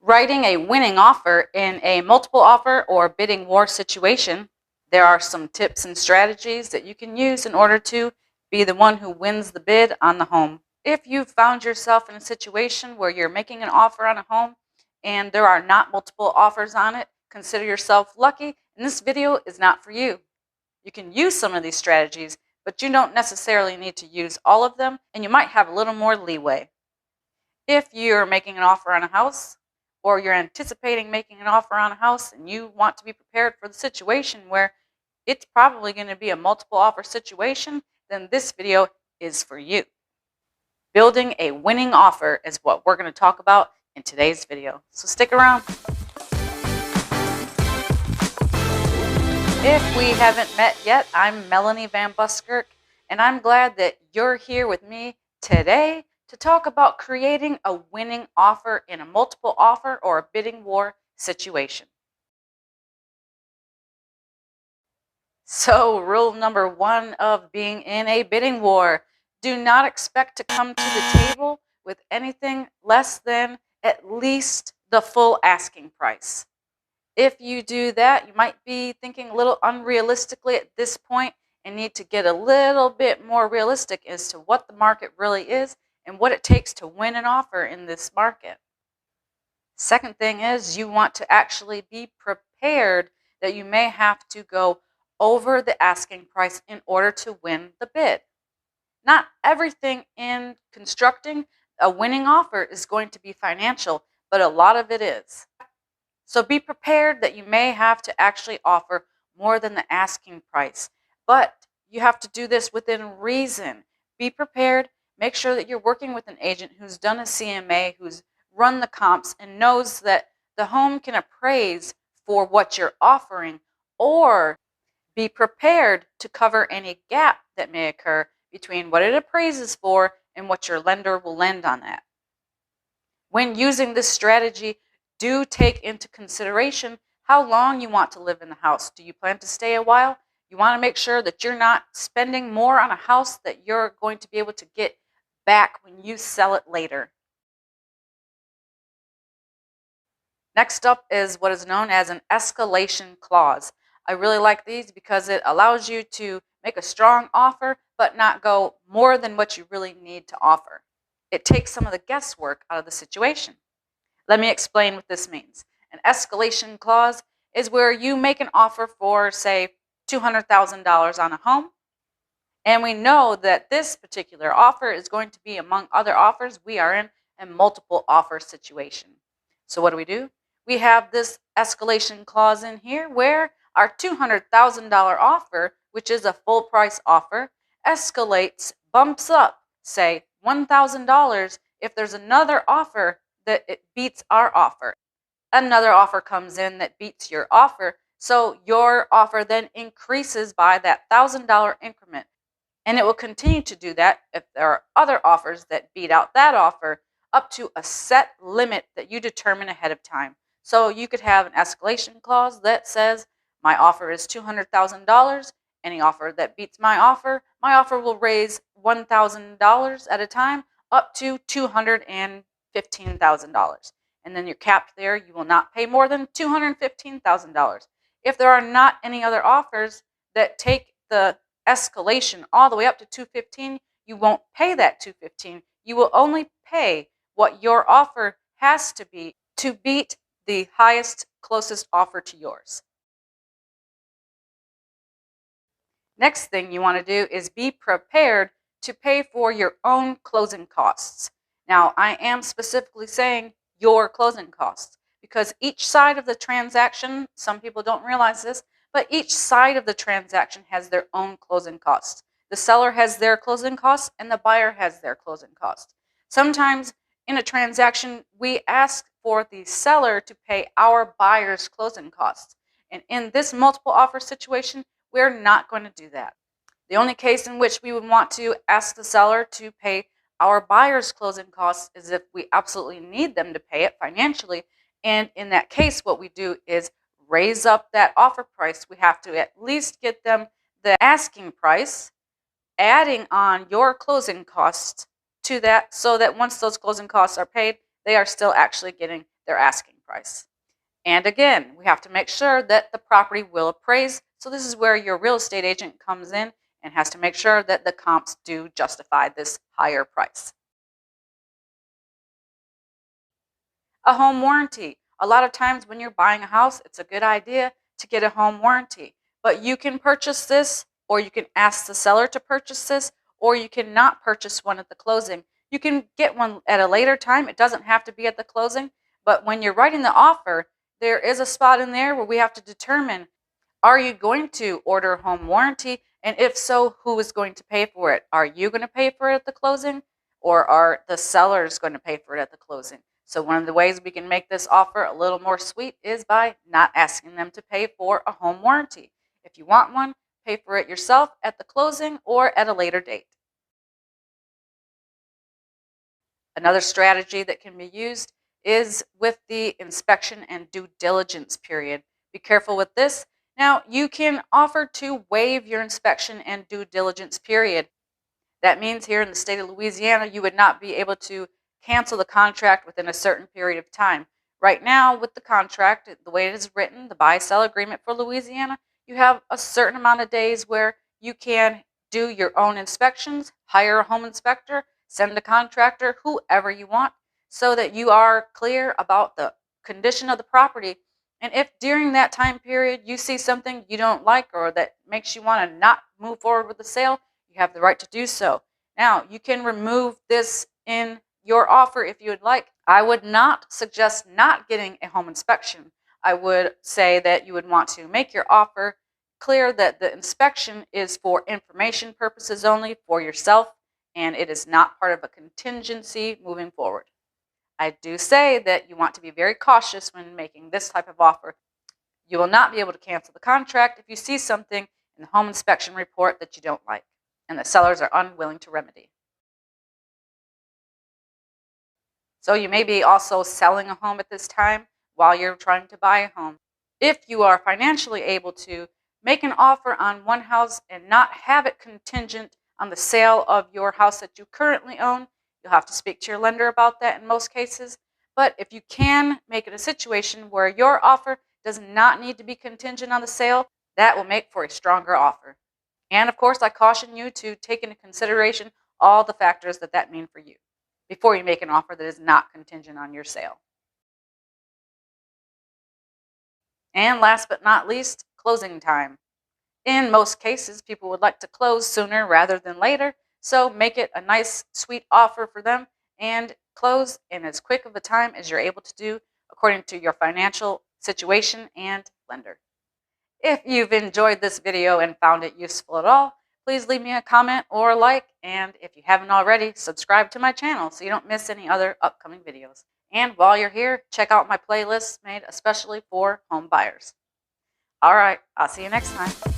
Writing a winning offer in a multiple offer or bidding war situation, there are some tips and strategies that you can use in order to be the one who wins the bid on the home. If you've found yourself in a situation where you're making an offer on a home and there are not multiple offers on it, consider yourself lucky, and this video is not for you. You can use some of these strategies, but you don't necessarily need to use all of them, and you might have a little more leeway. If you're making an offer on a house, or you're anticipating making an offer on a house and you want to be prepared for the situation where it's probably going to be a multiple offer situation, then this video is for you. Building a winning offer is what we're going to talk about in today's video. So stick around. If we haven't met yet, I'm Melanie VanBuskirk, and I'm glad that you're here with me today to talk about creating a winning offer in a multiple offer or a bidding war situation. So, rule number one of being in a bidding war: do not expect to come to the table with anything less than at least the full asking price. If you do that, you might be thinking a little unrealistically at this point and need to get a little bit more realistic as to what the market really is and what it takes to win an offer in this market. Second thing is, you want to actually be prepared that you may have to go over the asking price in order to win the bid. Not everything in constructing a winning offer is going to be financial, but a lot of it is. So be prepared that you may have to actually offer more than the asking price, but you have to do this within reason. Be prepared. Make sure that you're working with an agent who's done a CMA, who's run the comps, and knows that the home can appraise for what you're offering, or be prepared to cover any gap that may occur between what it appraises for and what your lender will lend on that. When using this strategy, do take into consideration how long you want to live in the house. Do you plan to stay a while? You want to make sure that you're not spending more on a house that you're going to be able to get back when you sell it later. Next up is what is known as an escalation clause. I really like these because it allows you to make a strong offer but not go more than what you really need to offer. It takes some of the guesswork out of the situation. Let me explain what this means. An escalation clause is where you make an offer for, say, $200,000 on a home, and we know that this particular offer is going to be among other offers. We are in a multiple offer situation. So what do? We have this escalation clause in here where our $200,000 offer, which is a full price offer, escalates, bumps up, say $1,000 if there's another offer that it beats our offer. Another offer comes in that beats your offer, so your offer then increases by that $1,000 increment. And it will continue to do that if there are other offers that beat out that offer up to a set limit that you determine ahead of time. So you could have an escalation clause that says, my offer is $200,000. Any offer that beats my offer will raise $1,000 at a time up to $215,000. And then you're capped there. You will not pay more than $215,000. If there are not any other offers that take the escalation all the way up to $215,000, you won't pay that $215,000. You will only pay what your offer has to be to beat the highest, closest offer to yours. Next thing you want to do is be prepared to pay for your own closing costs. Now, I am specifically saying your closing costs because each side of the transaction, some people don't realize this, but each side of the transaction has their own closing costs. The seller has their closing costs and the buyer has their closing costs. Sometimes in a transaction, we ask for the seller to pay our buyer's closing costs. And in this multiple offer situation, we're not going to do that. The only case in which we would want to ask the seller to pay our buyer's closing costs is if we absolutely need them to pay it financially. And in that case, what we do is raise up that offer price. We have to at least get them the asking price, adding on your closing costs to that, so that once those closing costs are paid, they are still actually getting their asking price. And again, we have to make sure that the property will appraise. So this is where your real estate agent comes in and has to make sure that the comps do justify this higher price. A home warranty. A lot of times when you're buying a house, it's a good idea to get a home warranty. But you can purchase this, or you can ask the seller to purchase this, or you can not purchase one at the closing. You can get one at a later time. It doesn't have to be at the closing. But when you're writing the offer, there is a spot in there where we have to determine, are you going to order a home warranty? And if so, who is going to pay for it? Are you going to pay for it at the closing, or are the sellers going to pay for it at the closing? So one of the ways we can make this offer a little more sweet is by not asking them to pay for a home warranty. If you want one, pay for it yourself at the closing or at a later date. Another strategy that can be used is with the inspection and due diligence period. Be careful with this. Now, you can offer to waive your inspection and due diligence period. That means here in the state of Louisiana, you would not be able to cancel the contract within a certain period of time. Right now, with the contract, the way it is written, the buy-sell agreement for Louisiana, you have a certain amount of days where you can do your own inspections, hire a home inspector, send a contractor, whoever you want, so that you are clear about the condition of the property. And if during that time period you see something you don't like or that makes you want to not move forward with the sale, you have the right to do so. Now, you can remove this in your offer if you would like. I would not suggest not getting a home inspection. I would say that you would want to make your offer clear that the inspection is for information purposes only for yourself, and it is not part of a contingency moving forward. I do say that you want to be very cautious when making this type of offer. You will not be able to cancel the contract if you see something in the home inspection report that you don't like and the sellers are unwilling to remedy. So you may be also selling a home at this time while you're trying to buy a home. If you are financially able to make an offer on one house and not have it contingent on the sale of your house that you currently own, you'll have to speak to your lender about that in most cases. But if you can make it a situation where your offer does not need to be contingent on the sale, that will make for a stronger offer. And of course, I caution you to take into consideration all the factors that mean for you before you make an offer that is not contingent on your sale. And last but not least, closing time. In most cases, people would like to close sooner rather than later, so make it a nice, sweet offer for them and close in as quick of a time as you're able to do according to your financial situation and lender. If you've enjoyed this video and found it useful at all, please leave me a comment or a like, and if you haven't already, subscribe to my channel so you don't miss any other upcoming videos. And while you're here, check out my playlists made especially for home buyers. All right, I'll see you next time.